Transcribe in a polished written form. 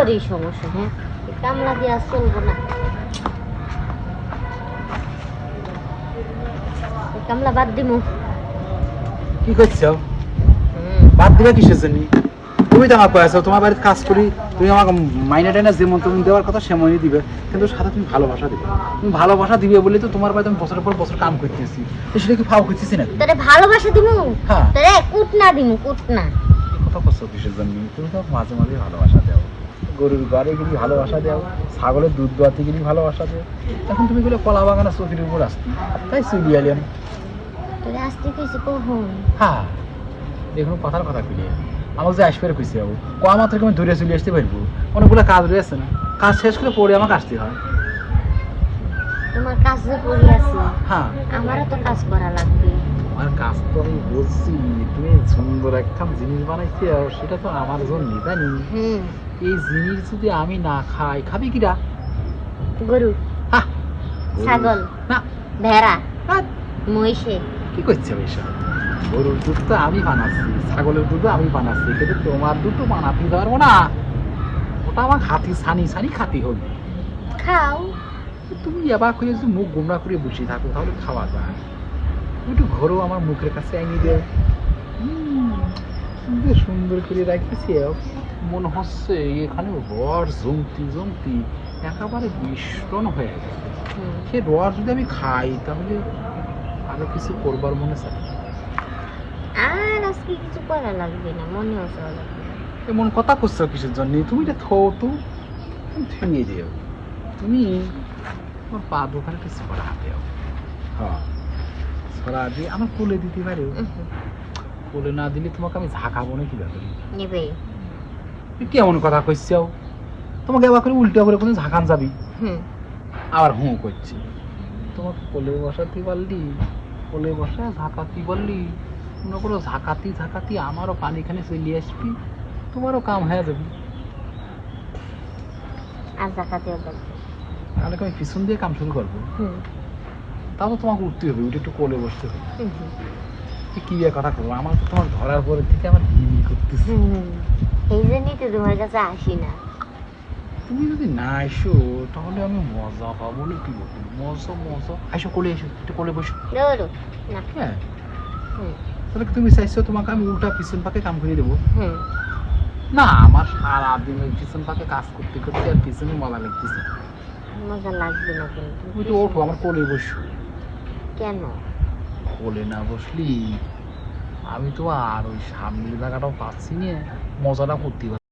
কামলারই সমস্যা। হ্যাঁ, এই কামলা দিয়ে আর চলবো না। এই কামলা বাদ দিমু। কি করছো? বাদ দিবা কিসের জন্য? তুমি তো আমার কয়েছো তোমার বাড়িতে কাজ করি, তুমি আমাকে মাইনে টাইনে যেমন তুমি দেওয়ার কথা সেমনই দিবে, কিন্তু সাথে তুমি ভালোবাসা দিবে। তুমি ভালোবাসা দিবে বলে তো তোমার বাড়িতে আমি বছরের পর বছর কাম করতেছি, তো সেটা কি ফাও করতেছি না? তোরে ভালোবাসা দিমু। হ্যাঁ। তোরে কুটনা দিমু, কুটনা। এই কথা করছো কিসের জন্য? তুমি তো মাঝে মাঝে ভালোবাসা দাও, গরুর ঘরে গেলে ভালোবাসা দাও, ছাগলের দুধ দোয়াতে গেলে ভালোবাসা দাও। এখন তুমি বলে কলা বাগানে চোখের উপর আসতি, তাই চলি আলিয়াম। তোরে আসতে কইছি কখন? হ্যাঁ, দেখুন কথার কথা কইলে আমাকে যে আসবে খুশি যাবো কোয়া মাত্র আমি দূরে চলে আসতে পারবো, অনেকগুলো কাজ রয়েছে না, কাজ শেষ করে পরে আমাকে আসতে হয়। তোমার কাজ যে পড়ে আছি, হ্যাঁ, আমারও তো কাজ করা লাগবে। আমার কাজ তো আমি বলছি, তুমি সুন্দর একটা জিনিস বানাইছে সেটা তো আমার জন্য, তাই নি? এই জিনিস যদি আমি না খাই, খাবি কিরা? গরু, হ্যাঁ, ছাগল, না, ভেড়া, হ্যাঁ, মহিষে। কি করছে এইসব? গরুর দুধ তো আমি বানাচ্ছি, ছাগলের দুধও আমি বানাচ্ছি, কিন্তু তোমার দুধ তো বানাতে পারবো না, ওটা আমার খাতি ছানি ছানি খাতি হবে। খাও। তুমি এবার করে যদি মুখ গোমরা করে বসে থাকো তাহলে খাওয়া যায়। তুমি একটু ঘরেও আমার মুখের কাছে এনে দেও। সুন্দর সুন্দর করে রাখিছি, মনে হচ্ছে এখানে রড জমতি জমতি একেবারে মিশ্রণ হয়ে গেছে। সে রড যদি আমি খাই তাহলে আরো কিছু করবার মনে চাই। আর আজকে কিছু করা লাগবে না, মনেও চাওয়া লাগবে না। এমন কথা করছো কিসের জন্য? তুমি এটা থো তো, ভেঙে দিও। তুমি আমার পা দোকানে একটা ছড়া দেও। হ্যাঁ, ছড়া দিয়ে আমার কোলে দিতে পারো। কোলে না দিলে তোমাকে আমি ঝাঁকাবো না কিভাবে? নেবে। কেমন কথা কইছো? তোমাকে এবার করে উল্টা করে কোনো ঝাঁকান যাবি, আবার হুঁ করছি। তোমাকে কোলে বসাতে পারলি, কোলে বসা ঝাঁকাতি বললি, মনে করো ঝাঁকাতি ঝাঁকাতি আমারও পানিখানে চলে আসবি, তোমারও কাম হয়ে যাবি। আর জাকাতেও লাগবে। তাহলে আমি পিছন দিয়ে কাম শুরু করবো, তাও তো তোমাকে উঠতে হবে, উঠে একটু কোলে বসতে হবে। কি কথা করবো? আমার তো তোমার ধরার পরে থেকে আমার হিমি করতেছে। এই জন্যই তো তোমার কাছে আসি না। তুমি যদি না এসো তাহলে আমি মজা পাবো না, কি বলবো? মজা মজা, এসো কোলে, এসো একটু কোলে বসো। ধরো না। হ্যাঁ, তাহলে তুমি চাইছো তোমাকে আমি উল্টা পিছন পাকে কাম করে দেবো? না, আমার সারাদিন ওই পিছন পাকে কাজ করতে করতে আর পিছনে মজা লাগতেছে। মজা লাগবে না কিন্তু। তুমি তো ওঠো, আমার কোলে বসো। কেন? কোলে না বসলি আমি তো আর ওই সামনের জায়গাটাও পাচ্ছি না, মজাটা করতে পারছি না।